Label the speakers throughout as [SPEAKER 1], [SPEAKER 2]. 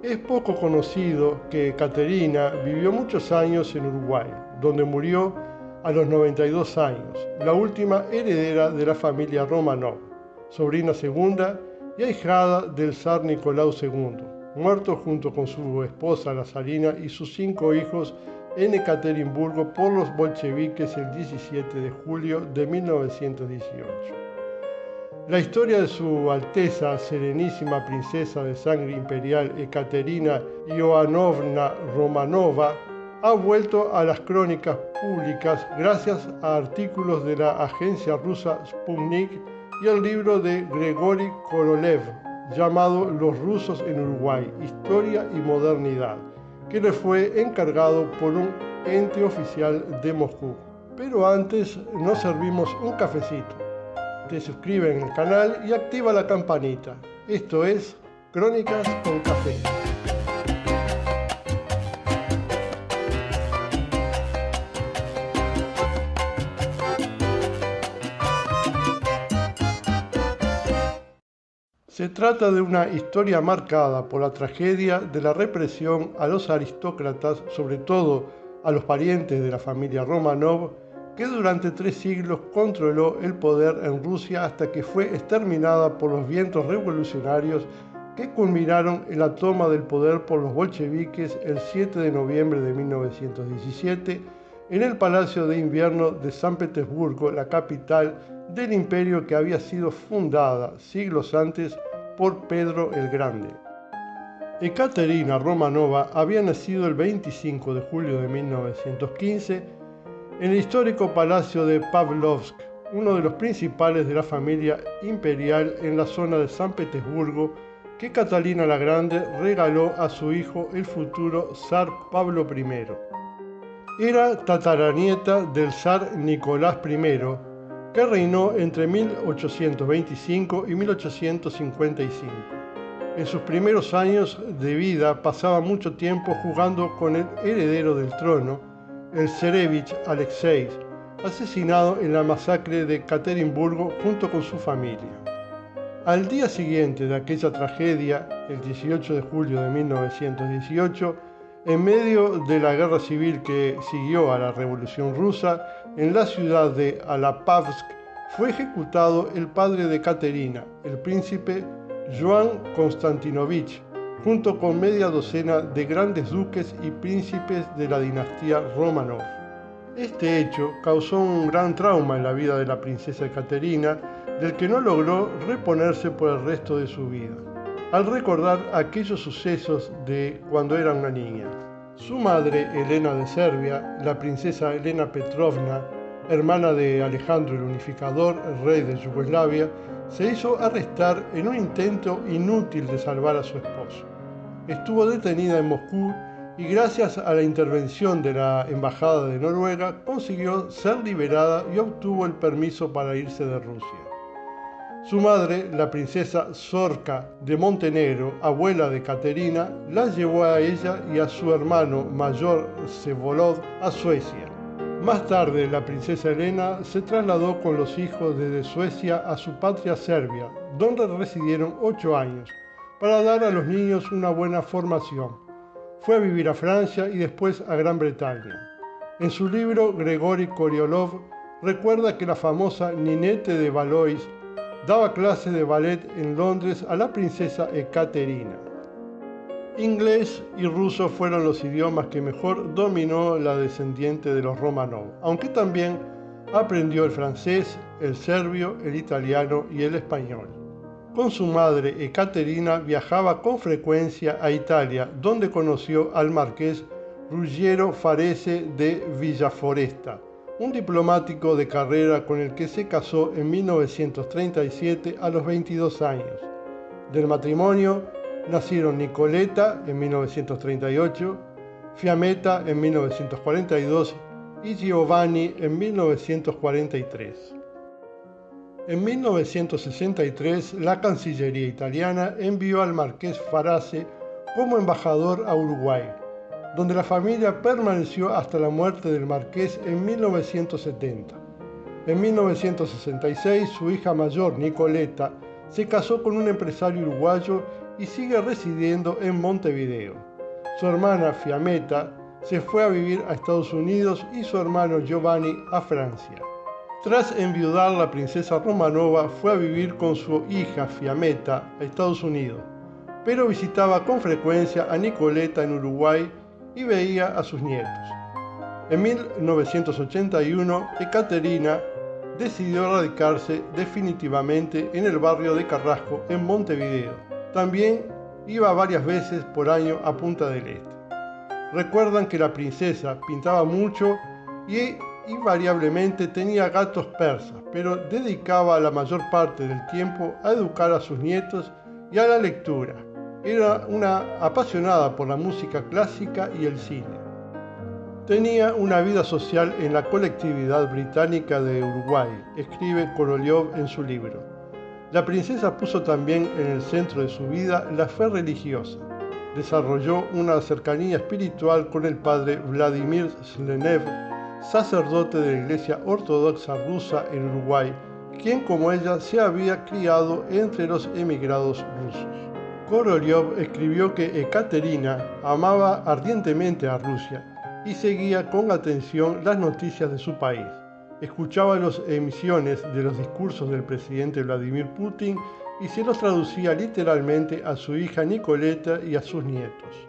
[SPEAKER 1] Es poco conocido que Caterina vivió muchos años en Uruguay, donde murió a los 92 años, la última heredera de la familia Romanov, sobrina segunda y ahijada del zar Nicolau II, muerto junto con su esposa la zarina y sus 5 hijos en Ekaterimburgo por los bolcheviques el 17 de julio de 1918. La historia de su Alteza Serenísima Princesa de Sangre Imperial Ekaterina Ivanovna Romanova ha vuelto a las crónicas públicas gracias a artículos de la agencia rusa Sputnik y al libro de Grigori Korolev llamado Los rusos en Uruguay, Historia y Modernidad, que le fue encargado por un ente oficial de Moscú. Pero antes nos servimos un cafecito. Te suscribes en el canal y activa la campanita. Esto es Crónicas con Café. Se trata de una historia marcada por la tragedia de la represión a los aristócratas, sobre todo a los parientes de la familia Romanov, que durante 3 siglos controló el poder en Rusia hasta que fue exterminada por los vientos revolucionarios que culminaron en la toma del poder por los bolcheviques el 7 de noviembre de 1917 en el Palacio de Invierno de San Petersburgo, la capital del imperio que había sido fundada siglos antes por Pedro el Grande. Ekaterina Romanova había nacido el 25 de julio de 1915 en el histórico Palacio de Pavlovsk, uno de los principales de la familia imperial en la zona de San Petersburgo, que Catalina la Grande regaló a su hijo, el futuro zar Pablo I. Era tataranieta del zar Nicolás I, que reinó entre 1825 y 1855. En sus primeros años de vida pasaba mucho tiempo jugando con el heredero del trono, el Zarevich Alexei, asesinado en la masacre de Ekaterimburgo junto con su familia. Al día siguiente de aquella tragedia, el 18 de julio de 1918, en medio de la guerra civil que siguió a la Revolución Rusa, en la ciudad de Alapavsk fue ejecutado el padre de Caterina, el príncipe Joan Konstantinovich, junto con media docena de grandes duques y príncipes de la dinastía Romanov. Este hecho causó un gran trauma en la vida de la princesa Ekaterina, del que no logró reponerse por el resto de su vida, al recordar aquellos sucesos de cuando era una niña. Su madre, Elena de Serbia, la princesa Elena Petrovna, hermana de Alejandro el Unificador, el rey de Yugoslavia, se hizo arrestar en un intento inútil de salvar a su esposo. Estuvo detenida en Moscú y gracias a la intervención de la Embajada de Noruega consiguió ser liberada y obtuvo el permiso para irse de Rusia. Su madre, la princesa Zorka de Montenegro, abuela de Caterina, la llevó a ella y a su hermano mayor Vsevolod a Suecia. Más tarde, la princesa Elena se trasladó con los hijos desde Suecia a su patria Serbia, donde residieron 8 años, para dar a los niños una buena formación. Fue a vivir a Francia y después a Gran Bretaña. En su libro, Grigori Korolev recuerda que la famosa Ninette de Valois daba clases de ballet en Londres a la princesa Ekaterina. Inglés y ruso fueron los idiomas que mejor dominó la descendiente de los Romanov, aunque también aprendió el francés, el serbio, el italiano y el español. Con su madre, Ekaterina viajaba con frecuencia a Italia, donde conoció al marqués Ruggiero Farese de Villaforesta, un diplomático de carrera con el que se casó en 1937 a los 22 años. Del matrimonio nacieron Nicoleta en 1938, Fiammetta en 1942 y Giovanni en 1943. En 1963, la Cancillería italiana envió al marqués Farase como embajador a Uruguay, donde la familia permaneció hasta la muerte del marqués en 1970. En 1966, su hija mayor, Nicoleta, se casó con un empresario uruguayo y sigue residiendo en Montevideo. Su hermana Fiammetta se fue a vivir a Estados Unidos y su hermano Giovanni a Francia. Tras enviudar, la princesa Romanova fue a vivir con su hija Fiammetta a Estados Unidos, pero visitaba con frecuencia a Nicoletta en Uruguay y veía a sus nietos. En 1981, Ekaterina decidió radicarse definitivamente en el barrio de Carrasco, en Montevideo. También iba varias veces por año a Punta del Este. Recuerdan que la princesa pintaba mucho y invariablemente tenía gatos persas, pero dedicaba la mayor parte del tiempo a educar a sus nietos y a la lectura. Era una apasionada por la música clásica y el cine. Tenía una vida social en la colectividad británica de Uruguay, escribe Korolev en su libro. La princesa puso también en el centro de su vida la fe religiosa. Desarrolló una cercanía espiritual con el padre Vladimir Slenev, sacerdote de la Iglesia Ortodoxa rusa en Uruguay, quien como ella se había criado entre los emigrados rusos. Korolev escribió que Ekaterina amaba ardientemente a Rusia y seguía con atención las noticias de su país. Escuchaba las emisiones de los discursos del presidente Vladimir Putin y se los traducía literalmente a su hija Nicoletta y a sus nietos.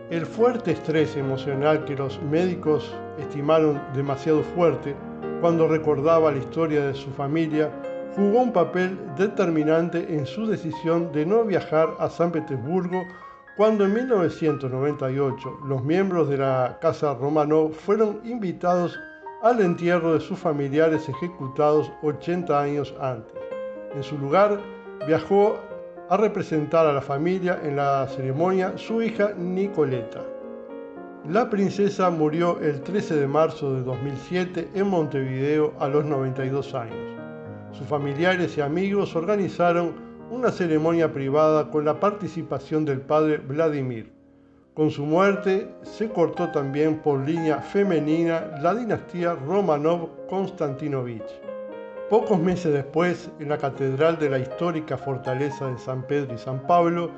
[SPEAKER 1] El fuerte estrés emocional que los médicos estimaron demasiado fuerte cuando recordaba la historia de su familia jugó un papel determinante en su decisión de no viajar a San Petersburgo cuando en 1998 los miembros de la Casa Romanov fueron invitados al entierro de sus familiares ejecutados 80 años antes. En su lugar, viajó a representar a la familia en la ceremonia su hija Nicoletta. La princesa murió el 13 de marzo de 2007 en Montevideo a los 92 años. Sus familiares y amigos organizaron una ceremonia privada con la participación del padre Vladimir. Con su muerte se cortó también por línea femenina la dinastía Romanov-Konstantinovich. Pocos meses después, en la catedral de la histórica fortaleza de San Pedro y San Pablo,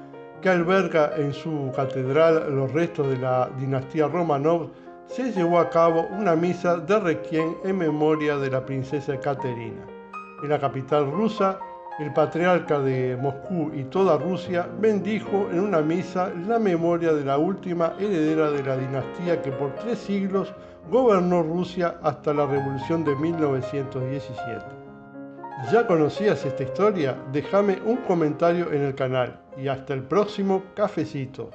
[SPEAKER 1] que alberga en su catedral los restos de la dinastía Romanov, se llevó a cabo una misa de requiem en memoria de la princesa Ekaterina. En la capital rusa, el patriarca de Moscú y toda Rusia bendijo en una misa la memoria de la última heredera de la dinastía que por 3 siglos gobernó Rusia hasta la Revolución de 1917. ¿Ya conocías esta historia? Déjame un comentario en el canal y hasta el próximo cafecito.